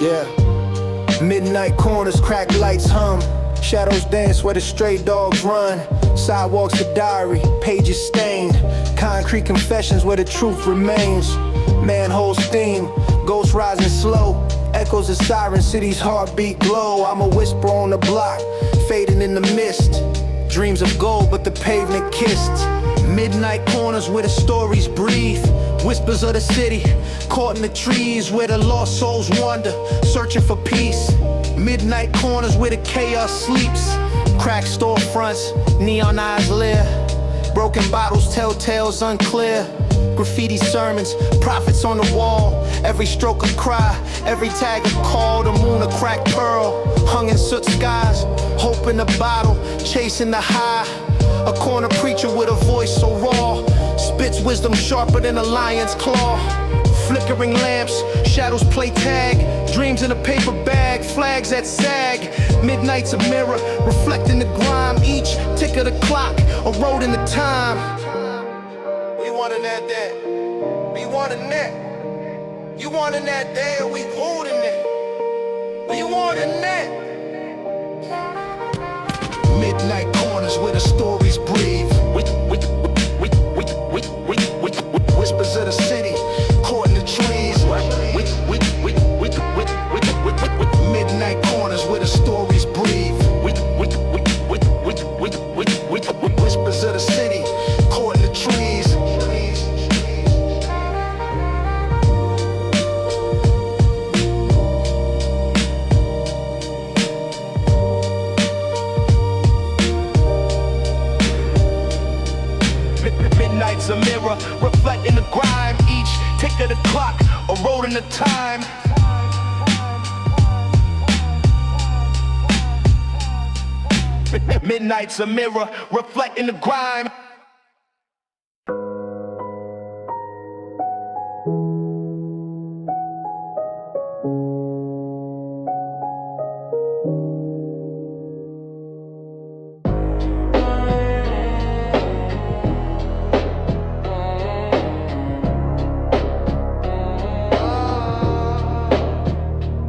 Yeah. Midnight corners, crack lights hum. Shadows dance where the stray dogs run. Sidewalks a diary, pages stained. Concrete confessions where the truth remains. Manholes steam, ghosts rising slow. Echoes of sirens, city's heartbeat glow. I'm a whisper on the block, fading in the mist. Dreams of gold, but the pavement kissed. Midnight corners where the stories breathe. Whispers of the city, caught in the trees where the lost souls wander, searching for peace. Midnight corners where the chaos sleeps. Cracked storefronts, neon eyes leer. Broken bottles tell tales unclear. Graffiti sermons, prophets on the wall. Every stroke a cry, every tag a call. The moon a cracked pearl, hung in soot skies. Hope in a bottle, chasing the high. A corner preacher with a voice so raw. Spits wisdom sharper than a lion's claw. Flickering lamps, shadows play tag. Dreams in a paper bag, flags that sag. Midnight's a mirror, reflecting the grime. Each tick of the clock, a road in the time. We wantin' that day, we wantin' that. You wantin' that day, we holding it. We wantin' that. Midnight corners where the stories breathe. Whispers of the city, caught in the trees. Midnight corners where the stories breathe. Whispers of the city, caught in the trees. Midnight's a mirror, reflecting the grime. Each tick of the clock, a road in the time. Midnight's a mirror, reflecting the grime.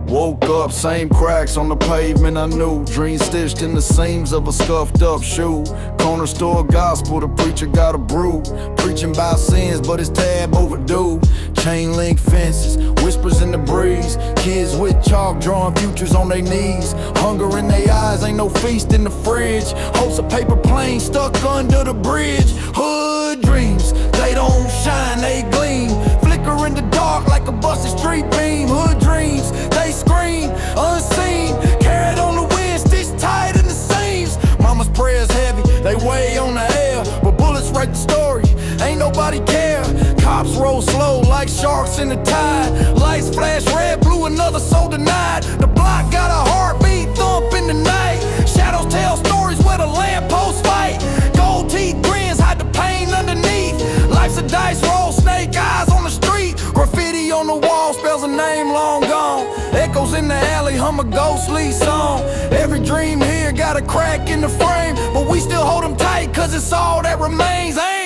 Woke up, same cracks on the pavement I knew. Dreams stitched in the seams of a scuffed up shoe. Corner store gospel, the preacher got a brew. Preaching about sins, but it's tab overdue. Chain link fences, whispers in the breeze. Kids with chalk drawing futures on their knees. Hunger in their eyes, ain't no feast in the fridge. Hopes of paper planes stuck under the bridge. Hood dreams, they don't shine, they gleam. Flicker in the dark like a busted street beam. Hood dreams, they scream, unseen. Carried on the wind, stitched tight in the seams. Mama's prayers heavy, they weigh on the air. But bullets write the story, ain't nobody care. Cops roll slow like sharks in the tide. Lights flash red, blue, another soul denied. The block got a heartbeat, thump in the night. Shadows tell stories where the lampposts fight. Gold teeth grins hide the pain underneath. Life's a dice roll, snake eyes on the street. Graffiti on the wall spells a name long gone. Echoes in the alley hum a ghostly song. Every dream here got a crack in the frame, but we still hold them tight cause it's all that remains, ain't?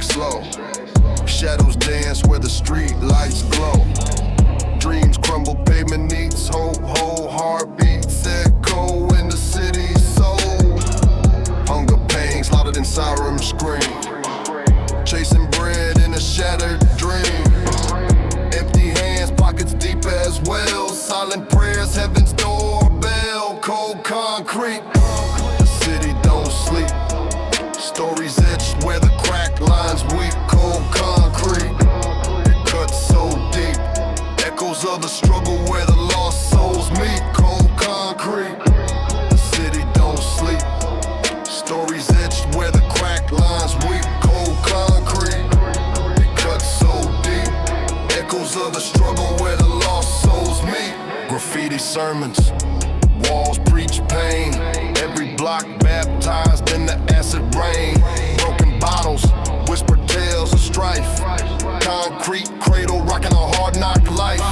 Slow. Shadows dance where the street lights glow. Dreams crumble, pavement needs hope. Whole heartbeats echo in the city's soul. Hunger pangs louder than siren scream. Chasing bread in a shattered dream. Empty hands, pockets deep as wells. Silent prayers, heaven's doorbell. Cold concrete, the city don't sleep. Stories etched where the crack lines weep. Cold concrete, it cuts so deep. Echoes of the struggle where the lost souls meet. Cold concrete, the city don't sleep. sermons. Walls preach pain. Every block baptized in the acid rain. Broken bottles, whisper tales of strife. Concrete cradle rocking a hard knock life.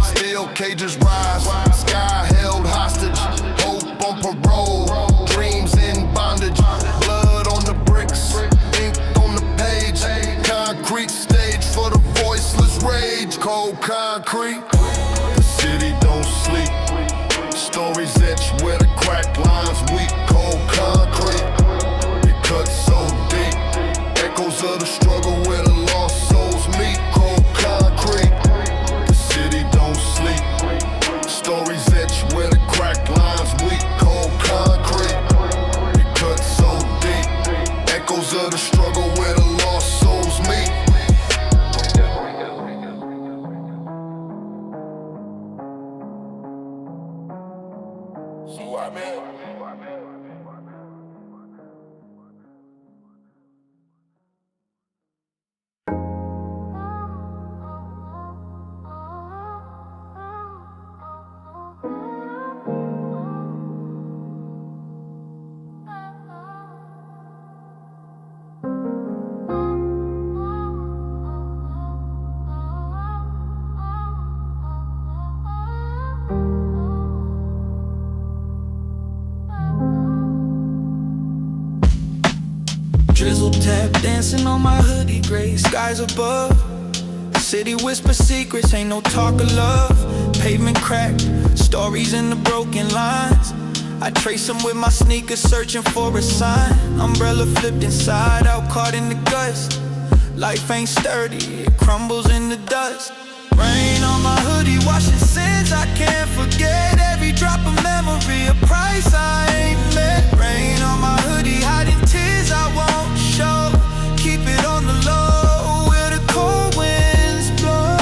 Steel cages rise, sky held hostage. Hope on parole, dreams in bondage. Blood on the bricks, ink on the page. Concrete stage for the voiceless rage. Cold concrete, the city don't sleep. Stories etched where the crack lines weak. Cold concrete, it cuts so deep. Echoes of the struggle where the lost souls meet. Cold concrete, the city don't sleep. Stories etched where the crack lines weak. Cold concrete, it cuts so deep. Echoes of the struggle where the lost souls meet. Drizzle tap dancing on my hoodie, gray skies above. City whisper secrets, ain't no talk of love. Pavement cracked, stories in the broken lines. I trace them with my sneakers, searching for a sign. Umbrella flipped inside out, caught in the gust. Life ain't sturdy, it crumbles in the dust. Rain on my hoodie, washing sins I can't forget. Every drop of memory, a price I ain't met. Rain on my hoodie, hiding tears I won't show. Keep it on the low, where the cold winds blow.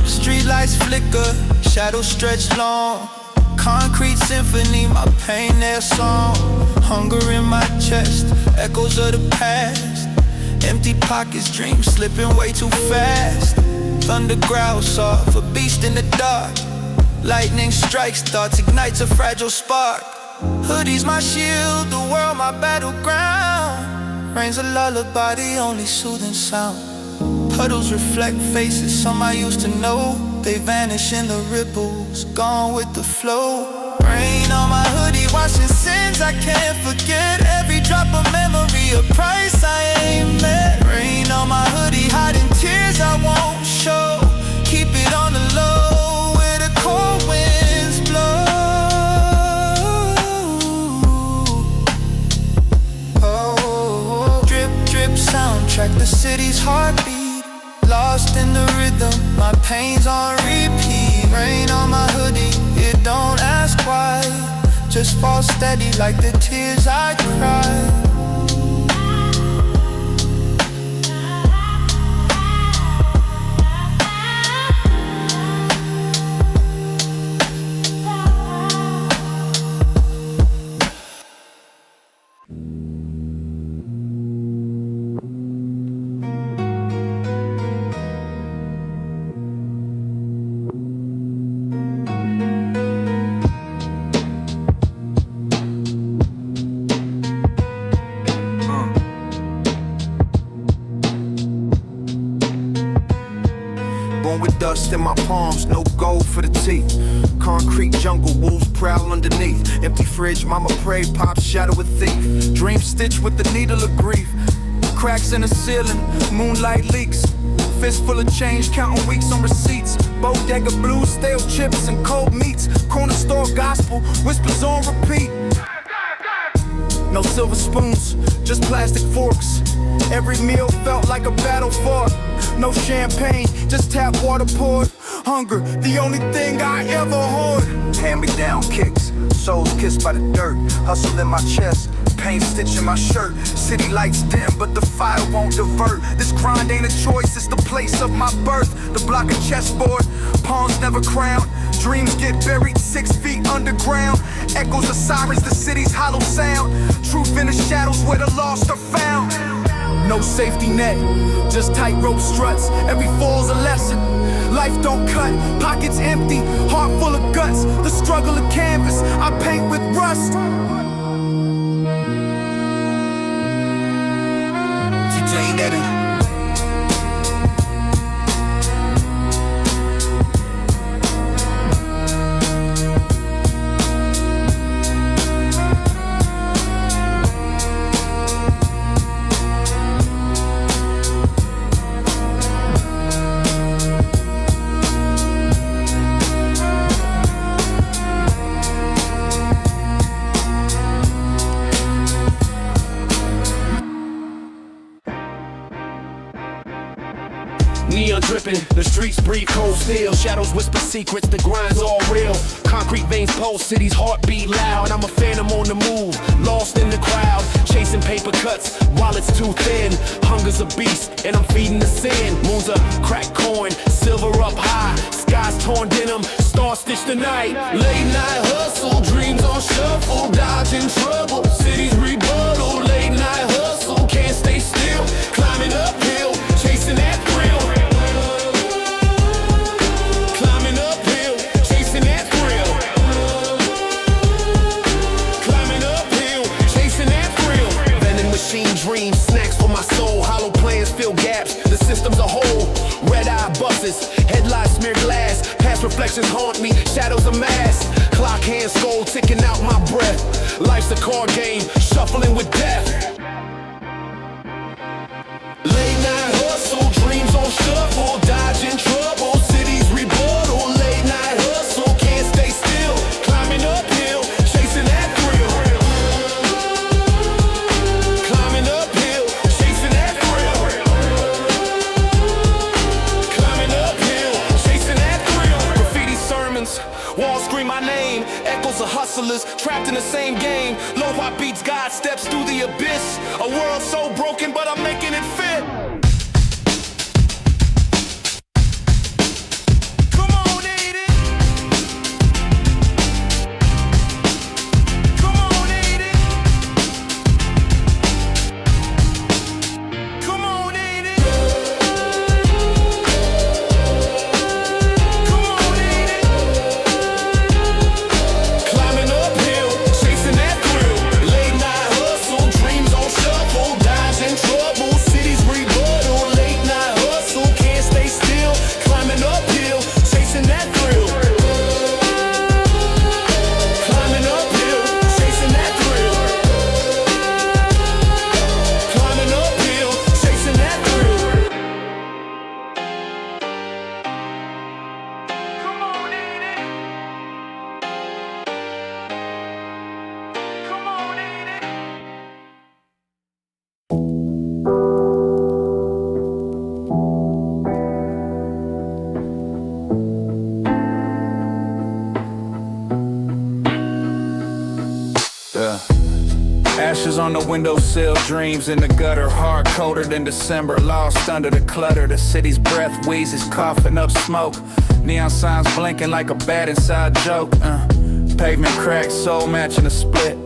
Streetlights flicker, shadows stretch long. Concrete symphony, my pain their song. Hunger in my chest, echoes of the past. Empty pockets, dreams slipping way too fast. Thunder growls soft, a beast in the dark. Lightning strikes, thoughts ignites a fragile spark. Hoodie's my shield, the world my battleground. Rain's a lullaby, the only soothing sound. Puddles reflect faces, some I used to know. They vanish in the ripples, gone with the flow. Rain on my hoodie, washing sins I can't forget. Every drop of memory, a price I ain't met. Rain on my hoodie, hiding tears I won't show. Keep it on the low, where the cold winds blow. Oh, drip, drip soundtrack, the city's heartbeat. Lost in the rhythm, my pain's on repeat. Rain on my hoodie, it don't ask why. Just fall steady like the tears I cry. Dust in my palms, no gold for the teeth. Concrete jungle, wolves prowl underneath. Empty fridge, mama prayed, pop shadow a thief. Dream stitched with the needle of grief. Cracks in the ceiling, moonlight leaks. Fist full of change, counting weeks on receipts. Bodega blues, stale chips and cold meats. Corner store gospel, whispers on repeat. No silver spoons, just plastic forks. Every meal felt like a battle fought. No champagne, just tap water poured. Hunger, the only thing I ever hoard. Hand-me-down kicks, souls kissed by the dirt. Hustle in my chest, paint stitch in my shirt. City lights dim, but the fire won't divert. This grind ain't a choice, it's the place of my birth. The block of chessboard, pawns never crowned. Dreams get buried 6 feet underground. Echoes of sirens, the city's hollow sound. Truth in the shadows where the lost are found. no safety net, just tightrope struts. Every fall's a lesson. Life don't cut, pockets empty, heart full of guts. The struggle of canvas, I paint with rust. TJ Nettie. Neon dripping, the streets breathe cold steel. Shadows whisper secrets, the grind's all real. Concrete veins pulse, city's heartbeat loud. I'm a phantom on the move, lost in the crowd. Chasing paper cuts, wallets too thin. Hunger's a beast, and I'm feeding the sin. Moon's a cracked coin, silver up high. Skies torn denim, star stitched the night. Late night hustle, dreams on shuffle. Dodging trouble, city's rebuttal. Late night hustle, can't stay still. Climbing uphill, chasing that thrill. Dreams, snacks for my soul, hollow plans fill gaps, the system's a whole. Red-eye buses, headlights smear glass, past reflections haunt me, shadows amass. Clock hands skull ticking out my breath. Life's a card game, shuffling with death. Late night hustle, dreams on shuffle, dodging trouble, city's rebuttal. Late night hustle, can't stay still, climbing uphill, chasing that thrill. Walls scream my name, echoes of hustlers trapped in the same game. LoFi beats God steps through the abyss. A world so broken, but I'm making it fit. Come on, Aiden. Come on, Aiden. Come on, Aiden. Ashes on the windowsill, dreams in the gutter. Hard colder than December, lost under the clutter. The city's breath wheezes, coughing up smoke. Neon signs blinking like a bad inside joke. Pavement cracks, soul matching a split.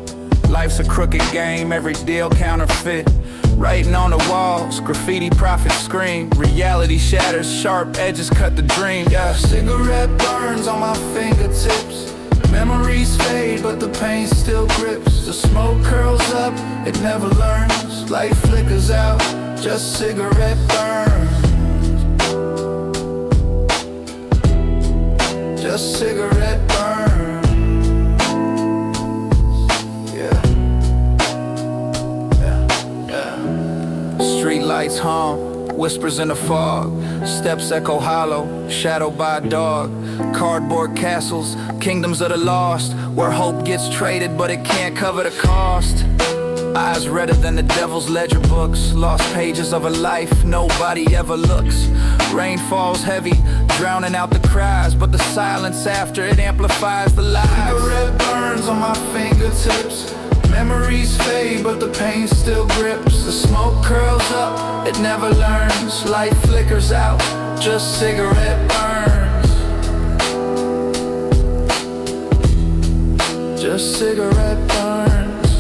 Life's a crooked game, every deal counterfeit. Writing on the walls, graffiti prophets scream. Reality shatters, sharp edges cut the dream. Yeah, cigarette burns on my fingertips. Memories fade, but the pain still grips. The smoke curls up, it never learns. Light flickers out, just cigarette burns. Just cigarette burns. Yeah. Streetlights hum, whispers in the fog. Steps echo hollow, shadowed by a dog. Cardboard castles, kingdoms of the lost, where hope gets traded but it can't cover the cost. Eyes redder than the devil's ledger books. Lost pages of a life nobody ever looks. Rain falls heavy, drowning out the cries, but the silence after it amplifies the lies. Cigarette burns on my fingertips. Memories fade, but the pain still grips. The smoke curls up, it never learns. Light flickers out, just cigarette burns. Just cigarette burns.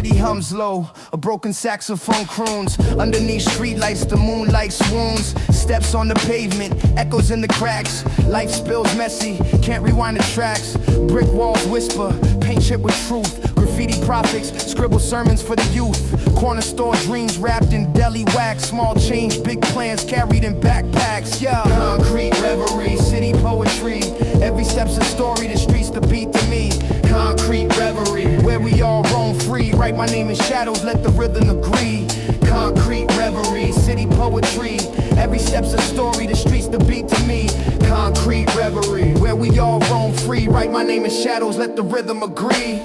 city hums low, a broken saxophone croons. Underneath streetlights, the moonlight swoons. Steps on the pavement, echoes in the cracks. Life spills messy, can't rewind the tracks. Brick walls whisper, paint shit with truth. Graffiti prophets, scribble sermons for the youth. Corner store dreams wrapped in deli wax. Small change, big plans carried in backpacks. Yeah, concrete reverie, city poetry. Every step's a story, the streets the beat to me. Concrete reverie, where we all roam free. Write my name in shadows, let the rhythm agree. Concrete reverie, city poetry. Every step's a story, the streets the beat to me. Concrete reverie, where we all roam free. Write my name in shadows, let the rhythm agree.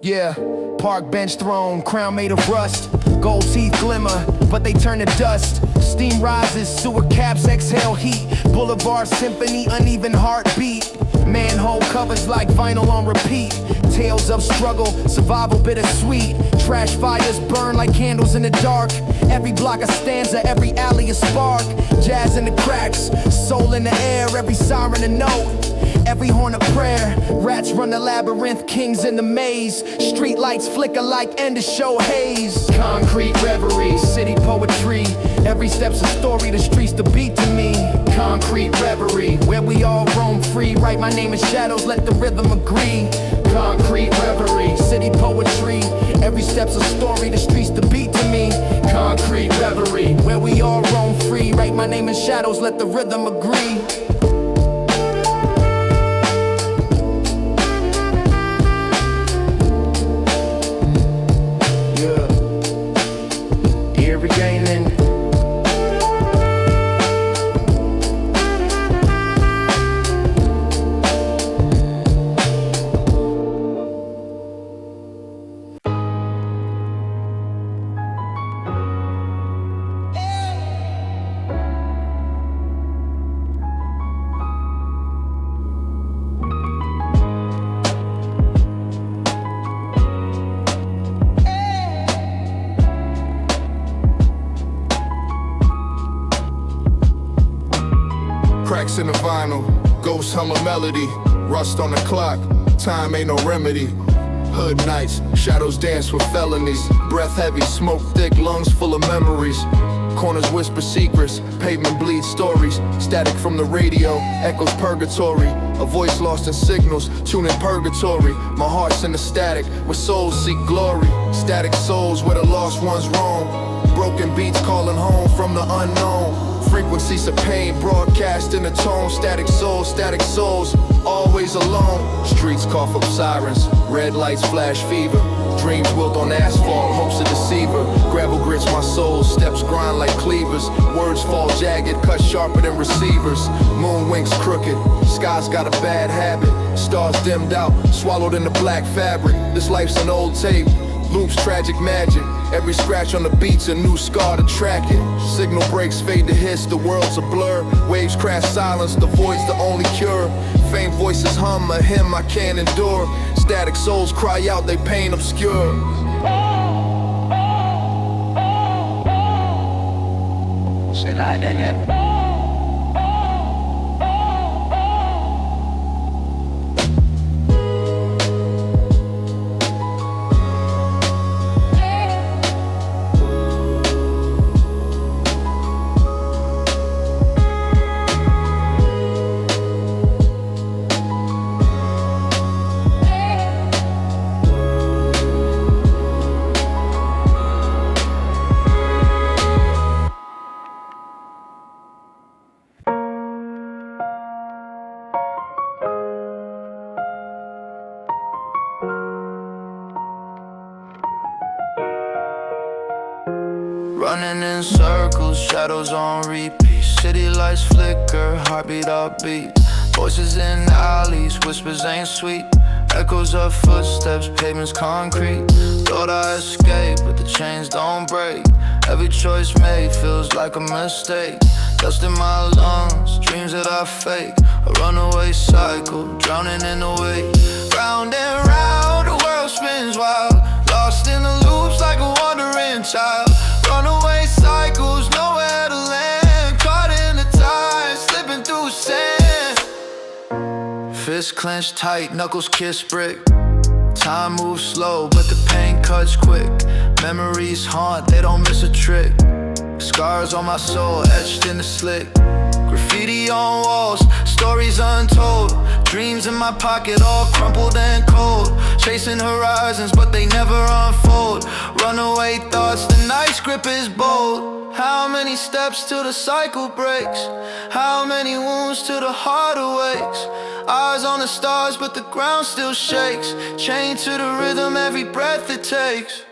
Yeah, park bench throne, crown made of rust. Gold teeth glimmer, but they turn to dust. Steam rises, sewer caps exhale heat. Boulevard symphony, uneven heartbeat. Manhole covers like vinyl on repeat. Tales of struggle, survival bittersweet. Trash fires burn like candles in the dark. Every block a stanza, every alley a spark. Jazz in the cracks, soul in the air, every siren a note. Every horn a prayer. Rats run the labyrinth, kings in the maze. Street lights flicker like end of show haze. Concrete reverie, city poetry. Every step's a story, the streets the beat to me. Concrete reverie, where we all roam free. Write my name in shadows, let the rhythm agree. Concrete reverie, city poetry. Every step's a story, the streets the beat to me. Concrete reverie, where we all roam free. Write my name in shadows, let the rhythm agree. Cracks in the vinyl, ghosts hum a melody. Rust on the clock, time ain't no remedy. Hood nights, shadows dance with felonies. Breath heavy, smoke thick, lungs full of memories. Corners whisper secrets, pavement bleeds stories. Static from the radio, echoes purgatory. A voice lost in signals, tuning purgatory. My heart's in the static, where souls seek glory. Static souls where the lost ones roam. Broken beats calling home from the unknown. Frequencies of pain broadcast in a tone. Static souls, always alone. Streets cough up sirens, red lights flash fever. Dreams built on asphalt, hopes a deceiver. Gravel grits my soul, steps grind like cleavers. Words fall jagged, cut sharper than receivers. Moon winks crooked, sky's got a bad habit. Stars dimmed out, swallowed in the black fabric. This life's an old tape, loops tragic magic. Every scratch on the beat's a new scar to track it. Signal breaks fade to hiss, the world's a blur. Waves crash silence, the void's the only cure. Faint voices hum a hymn I can't endure. Static souls cry out, they pain obscure. Será Daniel? Running in circles, shadows on repeat. City lights flicker, heartbeat upbeat. Voices in alleys, whispers ain't sweet. Echoes of footsteps, pavements concrete. Thought I escaped, but the chains don't break. Every choice made feels like a mistake. Dust in my lungs, dreams that I fake. A runaway cycle, drowning in the wake. Round and round, the world spins wild. Lost in the loops like a wandering child. Runaway cycles, nowhere to land. Fist clenched tight, knuckles kiss brick. Time moves slow, but the pain cuts quick. Memories haunt, they don't miss a trick. Scars on my soul, etched in the slick. Graffiti on walls, stories untold. Dreams in my pocket, all crumpled and cold. Chasing horizons, but they never unfold. Runaway thoughts, the night's grip is bold. How many steps till the cycle breaks? How many wounds till the heart awakes? Eyes on the stars, but the ground still shakes. Chained to the rhythm, every breath it takes.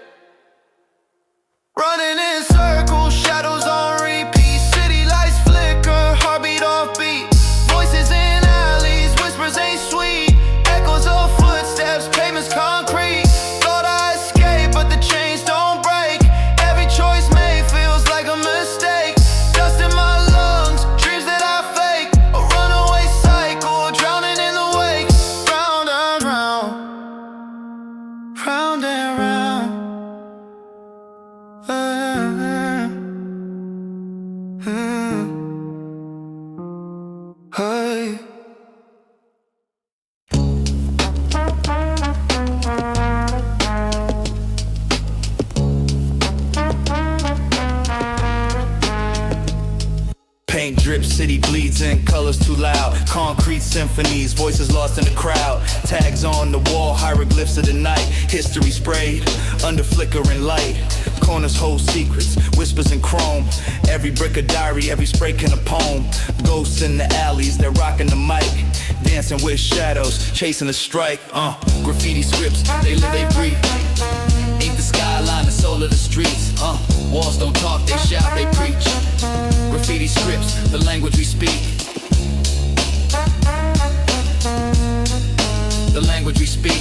Running in circles, shadows on repeat. City lights flicker, heartbeat off beat. Voices in alleys, whispers ain't sweet. Echoes of footsteps, pavements concrete. Thought I escaped, but the chains don't break. Every choice made feels like a mistake. Dust in my lungs, dreams that I fake. A runaway cycle, drowning in the wake. Round and round, round and round. Hey. Paint drips, city bleeds in, colors too loud. Concrete symphonies, voices lost in the crowd. Tags on the wall, hieroglyphs of the night. History sprayed under flickering light. Corners hold secrets, whispers in chrome. Every brick a diary, every spray can a poem. Ghosts in the alleys, they're rocking the mic. Dancing with shadows, chasing a strike. Graffiti scripts, they live, they breathe. Ain't the skyline, the soul of the streets. Walls don't talk, they shout, they preach. Graffiti scripts, the language we speak. The language we speak.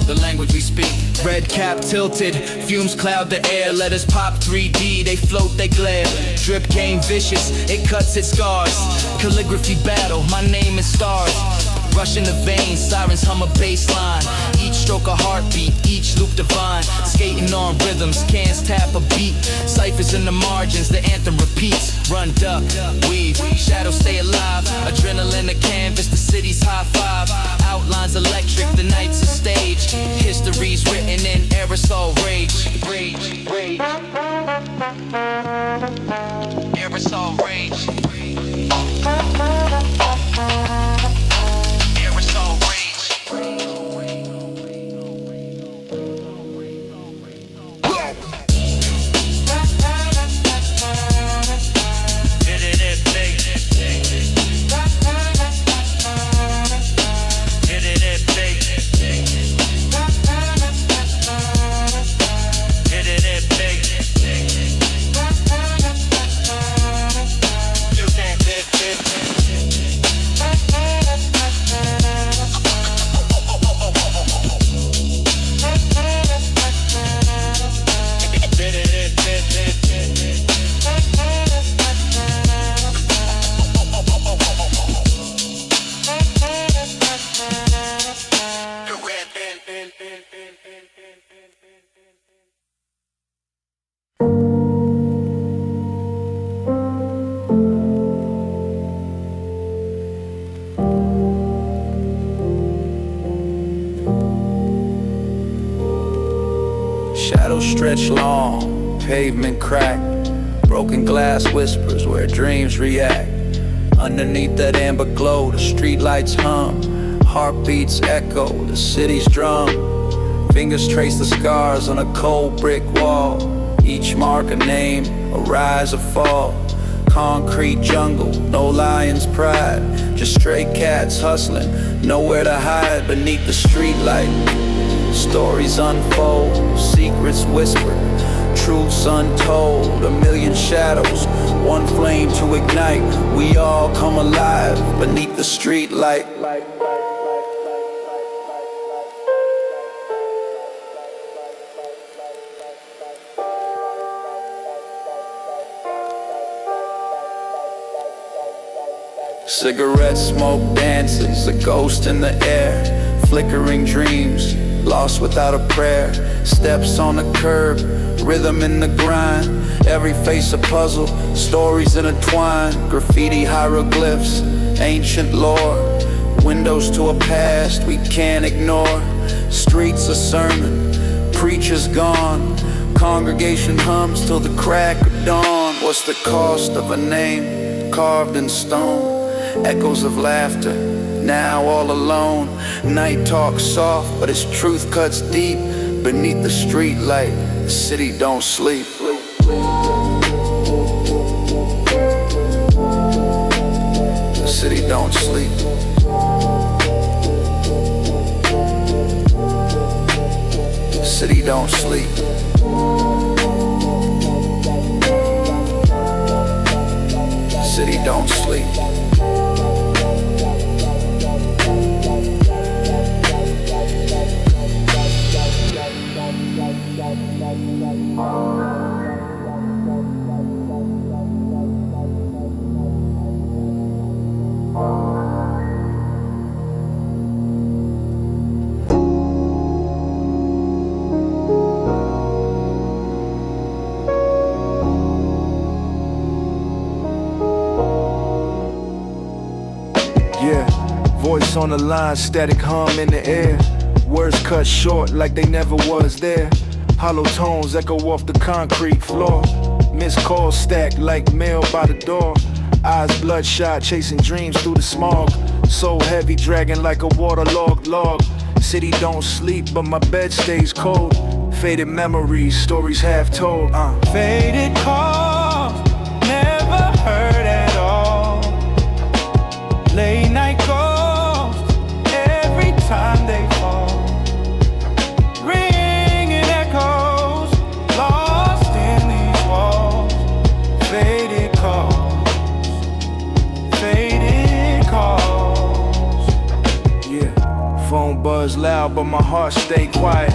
The language we speak. Red cap tilted, fumes cloud the air. Letters pop 3D, they float, they glare. Drip game vicious, it cuts its scars. Calligraphy battle, my name is stars. Rush in the veins, sirens hum a bass line. Each stroke a heartbeat, each loop divine. Skating on rhythms, cans tap a beat. Ciphers in the margins, the anthem repeats. Run, duck, weave, shadows stay alive. Adrenaline the canvas, the city's high five. Outlines electric, the night's a stage. History's written in aerosol rage. Aerosol rage. Shadows stretch long, pavement crack. Broken glass whispers where dreams react. Underneath that amber glow, the streetlights hum. Heartbeats echo, the city's drum. Fingers trace the scars on a cold brick wall. Each mark a name, a rise or fall. Concrete jungle, no lion's pride. Just stray cats hustling, nowhere to hide beneath the streetlight. Stories unfold, secrets whispered, truths untold. A million shadows, one flame to ignite. We all come alive beneath the streetlight. Cigarette smoke dances, a ghost in the air. Flickering dreams, lost without a prayer. Steps on the curb, rhythm in the grind. Every face a puzzle, stories intertwined. Graffiti hieroglyphs, ancient lore. Windows to a past we can't ignore. Streets a sermon, preachers gone. Congregation hums till the crack of dawn. What's the cost of a name carved in stone? Echoes of laughter, now all alone. Night talks soft, but its truth cuts deep. Beneath the streetlight, the city don't sleep. The city don't sleep. The city don't sleep. The city don't sleep. Yeah, voice on the line, static hum in the air. Words cut short like they never was there. Hollow tones echo off the concrete floor. Missed calls stacked like mail by the door. Eyes bloodshot, chasing dreams through the smog. Soul heavy, dragging like a waterlogged log. City don't sleep, but my bed stays cold. Faded memories, stories half told. Faded calls, never heard at all. Late night calls, every time they fall. Ringing echoes, lost in these walls. Faded calls, faded calls. Yeah, phone buzz loud, but my heart stay quiet.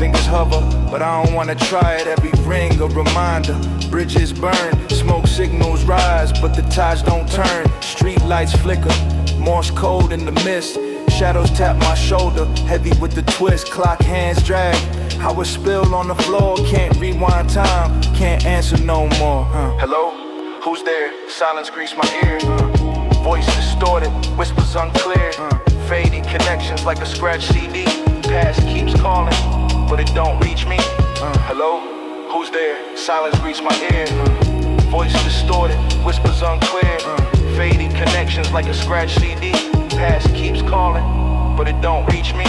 Fingers hover, but I don't wanna try it. Every ring a reminder. Bridges burn, smoke signals rise, but the tides don't turn. Street lights flicker, Morse code in the mist. Shadows tap my shoulder, heavy with the twist. Clock hands drag, how it spilled on the floor. Can't rewind time, can't answer no more. Hello, who's there? Silence greets my ear. Voice distorted, whispers unclear. Fading connections like a scratch CD. Past keeps calling, but it don't reach me. Hello, who's there? Silence greets my ear. Voice distorted, whispers unclear. Fading connections like a scratch CD. Past keeps calling, but it don't reach me.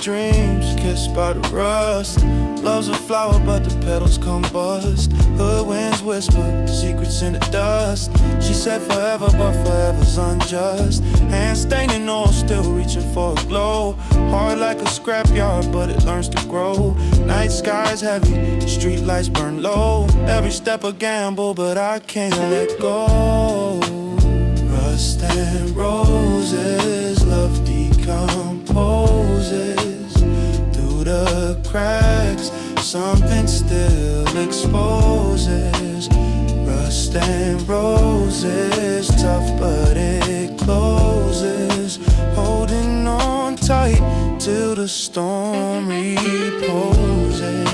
Dreams kissed by the rust. Love's a flower, but the petals combust. Hood winds whisper secrets in the dust. She said forever, but forever's unjust. Hands staining oil, still reaching for a glow. Hard like a scrapyard, but it learns to grow. Night sky's heavy, street lights burn low. Every step a gamble, but I can't let go. Rust and roses, love decomposes. The cracks, something still exposes. Rust and roses, tough but it closes. Holding on tight till the storm reposes.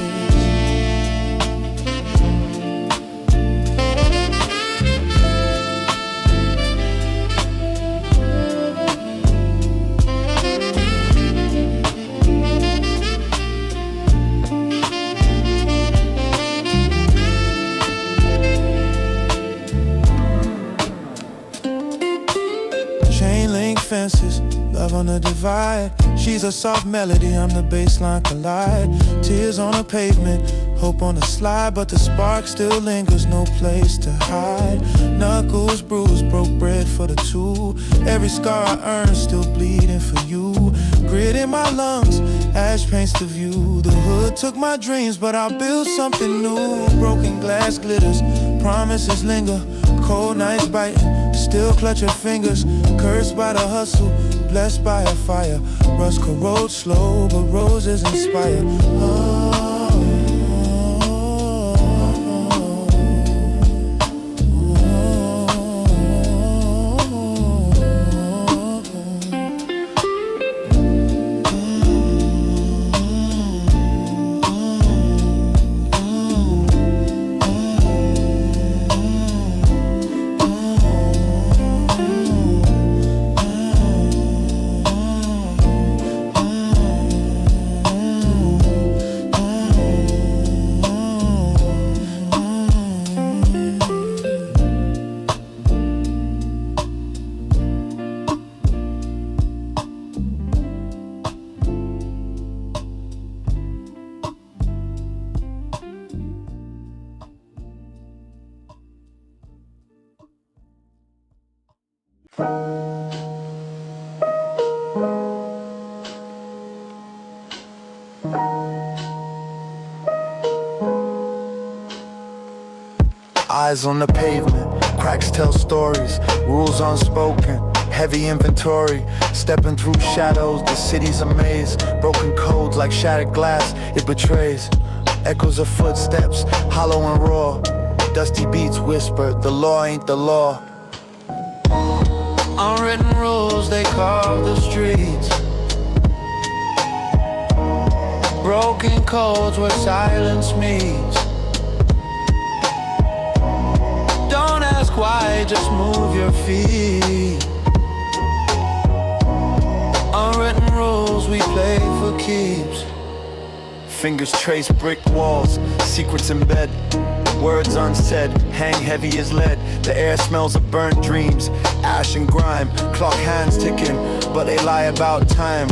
fences, love on the divide. She's a soft melody, I'm the baseline collide. Tears on the pavement, hope on the slide, but the spark still lingers, no place to hide. Knuckles bruised, broke bread for the two. Every scar I earned, still bleeding for you. Grit in my lungs, ash paints the view. The hood took my dreams, but I'll build something new. Broken glass glitters, promises linger. Cold nights biting, still clutch your fingers. Cursed by the hustle, blessed by a fire. Rust corrodes slow, but roses inspire. Eyes on the pavement, cracks tell stories, rules unspoken, heavy inventory, stepping through shadows, the city's a maze, broken codes like shattered glass, it betrays, echoes of footsteps, hollow and raw, dusty beats whisper, the law ain't the law. Unwritten rules, they carve the streets. Broken codes where silence meets. Don't ask why, just move your feet. Unwritten rules, we play for keeps. Fingers trace brick walls, secrets in bed, words unsaid, hang heavy as lead. The air smells of burnt dreams, ash and grime, clock hands ticking, but they lie about time.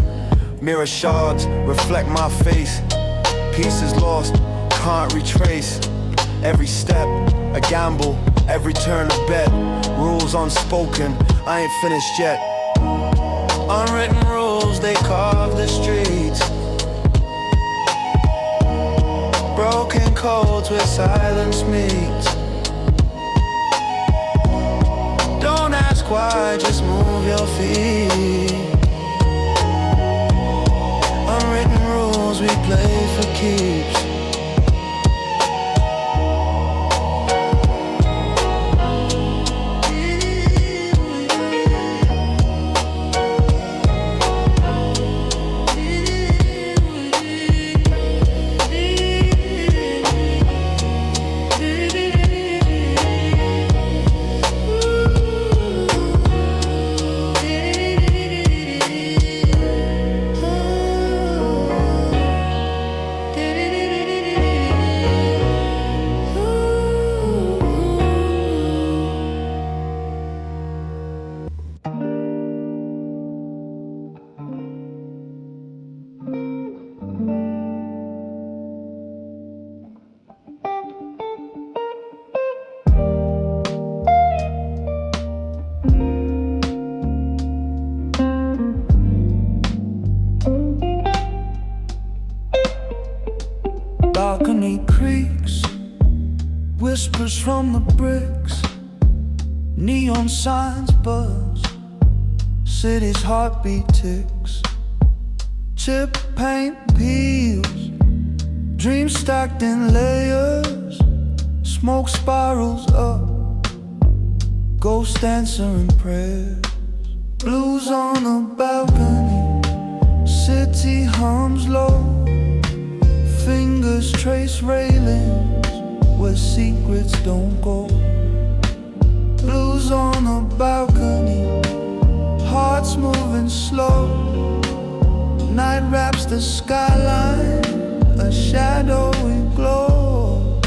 Mirror shards reflect my face, pieces lost, can't retrace. Every step, a gamble, every turn a bet, rules unspoken, I ain't finished yet. Unwritten rules, they carve the streets. Broken codes where silence meets. Don't ask why, just move your feet. Unwritten rules, we play for keeps. Balcony creaks, whispers from the bricks, neon signs buzz, city's heartbeat ticks, chip paint peels, dreams stacked in layers, smoke spirals up, ghosts answering prayers, blues on a balcony, city hums low, fingers trace railings where secrets don't go. Blues on a balcony, hearts moving slow. Night wraps the skyline, a shadowy glow.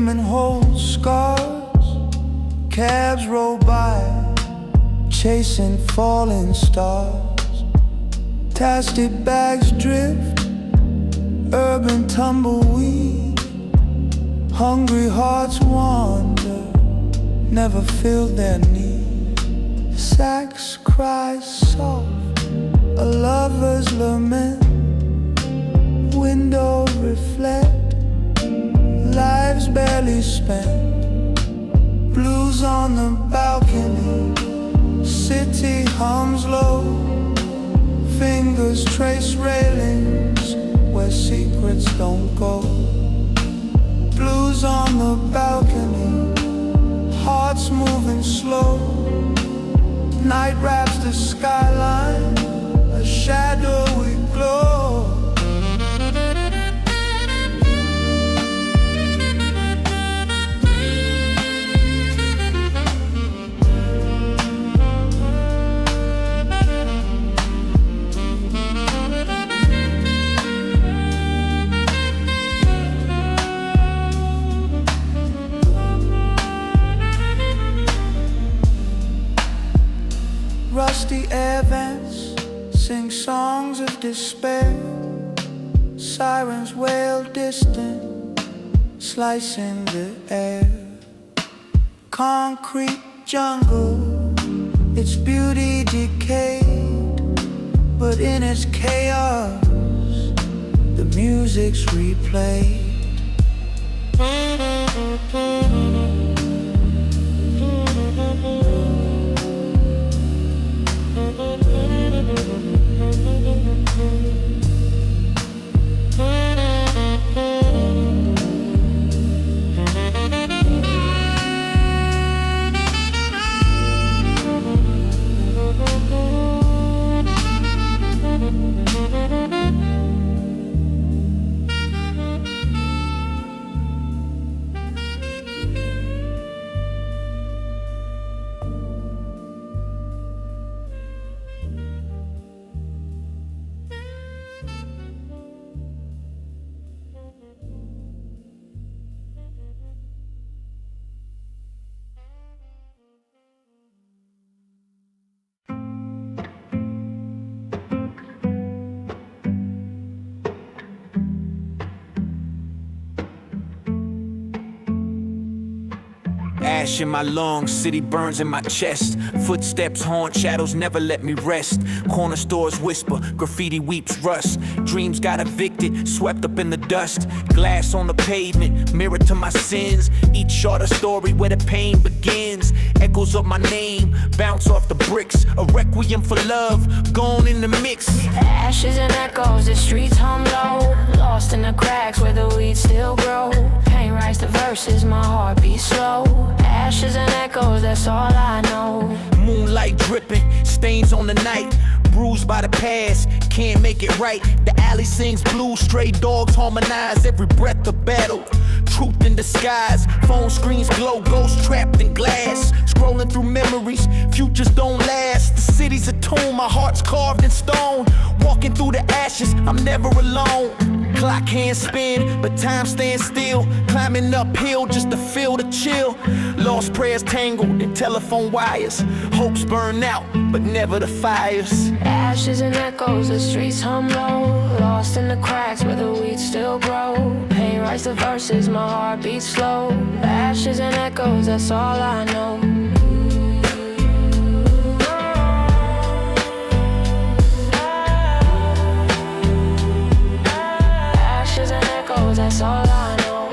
pavement holds scars. Cabs roll by, chasing falling stars. Tasty bags drift, urban tumbleweed. Hungry hearts wander, never feel their need. Sax cries soft, a lover's lament. Window reflect, lives barely spent. Blues on the balcony, city hums low. Fingers trace railings where secrets don't go. Blues on the balcony, hearts moving slow. Night wraps the skyline, a shadowy glow. Rusty air vents sing songs of despair. Sirens wail distant, slicing the air. Concrete jungle, its beauty decayed, but in its chaos, the music's replayed. Ash in my lungs, city burns in my chest. Footsteps haunt, shadows never let me rest. Corner stores whisper, graffiti weeps rust. Dreams got evicted, swept up in the dust. Glass on the pavement, mirror to my sins. Each short a story where the pain begins. Echoes of my name, bounce off the bricks. A requiem for love, gone in the mix. Ashes and echoes, the streets hum low. Lost in the cracks where the weeds still grow. Pain writes the verses, my heart beats slow. Ashes and echoes, that's all I know. Moonlight dripping, stains on the night. Bruised by the past, can't make it right. The alley sings blues, stray dogs harmonize. Every breath a battle, truth in disguise. Phone screens glow, ghosts trapped in glass. Scrolling through memories, futures don't last. The city's a tomb, my heart's carved in stone. Walking through the ashes, I'm never alone. Clock can't spin, but time stands still. Climbing uphill just to feel the chill. Lost prayers tangled in telephone wires. Hopes burn out, but never the fires. Ashes and echoes, the streets hum low. Lost in the cracks where the weeds still grow. Pain writes the verses, my heart beats slow. Ashes and echoes, that's all I know. Ashes and echoes, that's all I know.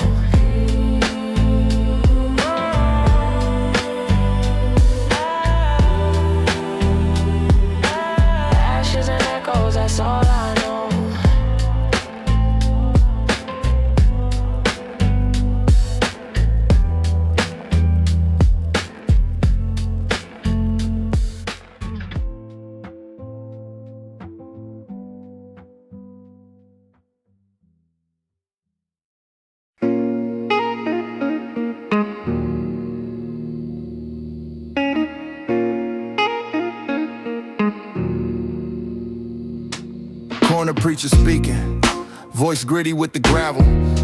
Ashes and echoes, that's all I know. Corner preacher speaking, Voice gritty with the gravel,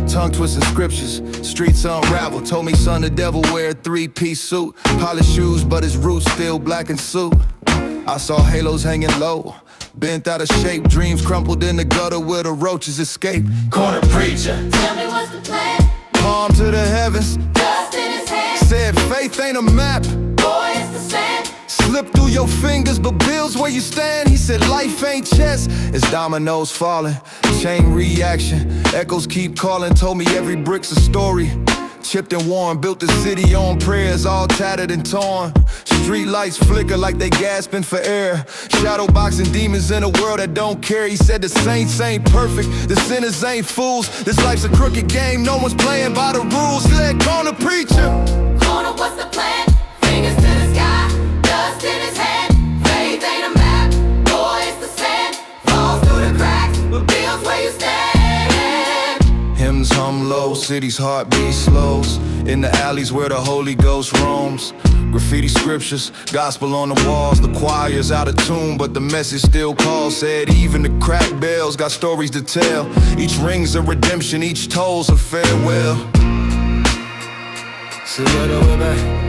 tongue twisting scriptures, streets unravel. Told me son the devil wear a three-piece suit, polished shoes but his roots still black and suit. I saw halos hanging low, bent out of shape, dreams crumpled in the gutter where the roaches escape. Corner preacher, tell me what's the plan. Palm to the heavens, Dust in his hand. said faith ain't a map. Boy, it's the sand. Slip through your fingers, but builds where you stand. He said life ain't chess, it's dominoes falling. Chain reaction, echoes keep calling. Told me every brick's a story. Chipped and worn, built the city on prayers, all tattered and torn. Street lights flicker like they gasping for air. Shadow boxing demons in a world that don't care. He said the saints ain't perfect, the sinners ain't fools. This life's a crooked game, no one's playing by the rules. Let corner preacher. Corner, what's the plan? Fingers to the sky, dust in his hand. Faith ain't a map, boy, it's the sand. Falls through the cracks, but builds where you stand. Hymns hum low, city's heartbeat slows. In the alleys where the Holy Ghost roams. Graffiti scriptures, gospel on the walls. The choir's out of tune, but the message still calls. Said even the cracked bells got stories to tell. Each ring's a redemption, each toll's a farewell. See you later, baby.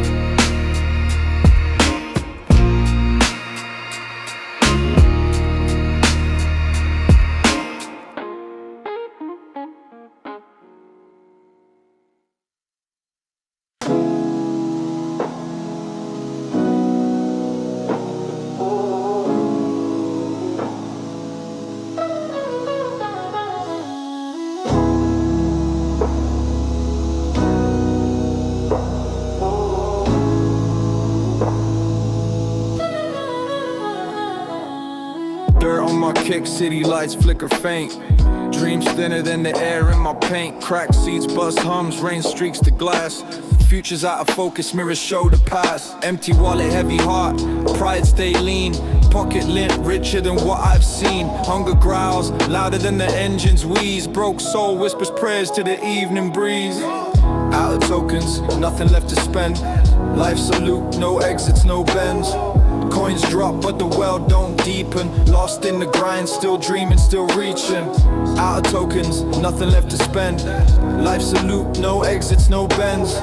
Kick, city lights flicker faint. Dreams thinner than the air in my paint. Cracked seats, bus hums, rain streaks the glass. Future's out of focus, mirrors show the past. Empty wallet, heavy heart, pride stay lean. Pocket lint, richer than what I've seen. Hunger growls, louder than the engine's wheeze. Broke soul whispers prayers to the evening breeze. Out of tokens, nothing left to spend. Life salute, no exits, no bends. Coins drop, but the well don't deepen. Lost in the grind, still dreaming, still reaching. Out of tokens, nothing left to spend. Life salute, no exits, no bends.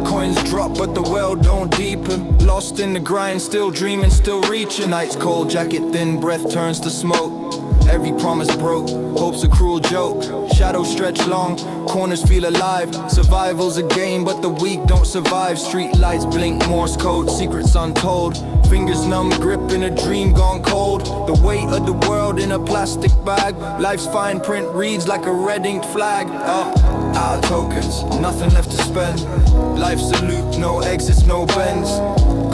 Coins drop, but the well don't deepen. Lost in the grind, still dreaming, still reaching. Night's cold, jacket thin, breath turns to smoke. Every promise broke, hope's a cruel joke. Shadows stretch long, corners feel alive. Survival's a game, but the weak don't survive. Street lights blink, Morse code, secrets untold. Fingers numb, grip in a dream gone cold. The weight of the world in a plastic bag. Life's fine print reads like a red inked flag. Up, out of tokens, nothing left to spend. Life salute, no exits, no bends.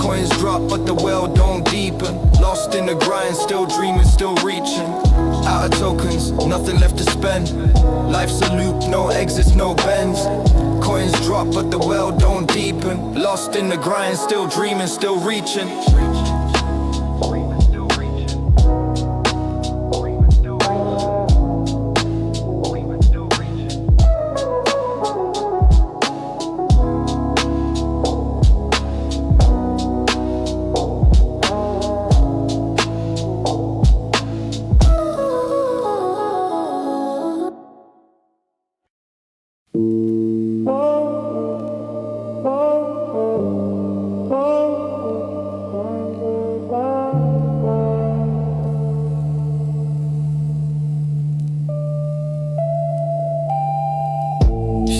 Coins drop, but the well don't deepen. Lost in the grind, still dreaming, still reaching. Out of tokens, nothing left to spend. Life salute, no exits, no bends. Coins drop, but the well don't deepen. Lost in the grind, still dreaming, still reaching.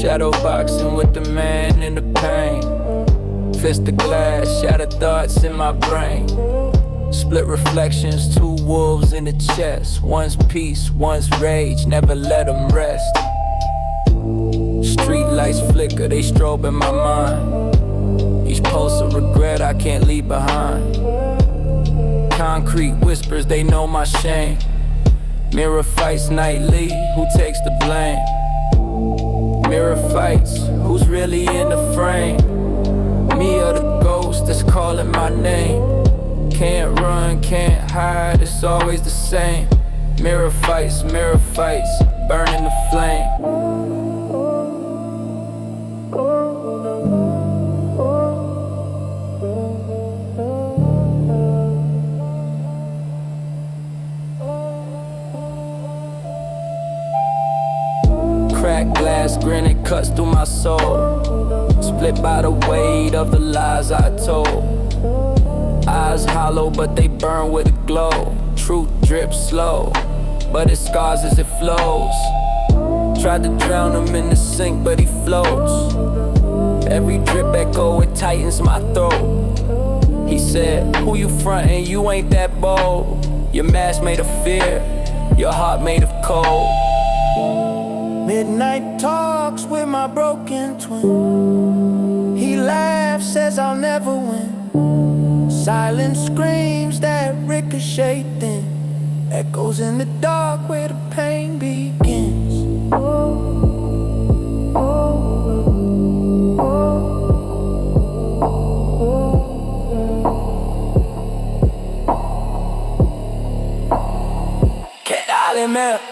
Shadow boxing with the man in the pain. Fist of glass, shattered thoughts in my brain. Split reflections, two wolves in the chest. One's peace, one's rage, never let them rest. Street lights flicker, they strobe in my mind. Each pulse of regret I can't leave behind. Concrete whispers, they know my shame. Mirror fights nightly, who takes the blame? Mirror fights, who's really in the frame? Me or the ghost that's calling my name? Can't run, can't hide, it's always the same. Mirror fights, burning the flame. last grin, it cuts through my soul. Split by the weight of the lies I told. Eyes hollow, but they burn with a glow. Truth drips slow, but it scars as it flows. Tried to drown him in the sink, but he floats. Every drip echo, it tightens my throat. He said, who you frontin', you ain't that bold. Your mask made of fear, your heart made of cold. Midnight talks with my broken twin. He laughs, says I'll never win. Silent screams that ricochet thin. Echoes in the dark where the pain begins. Get out of here.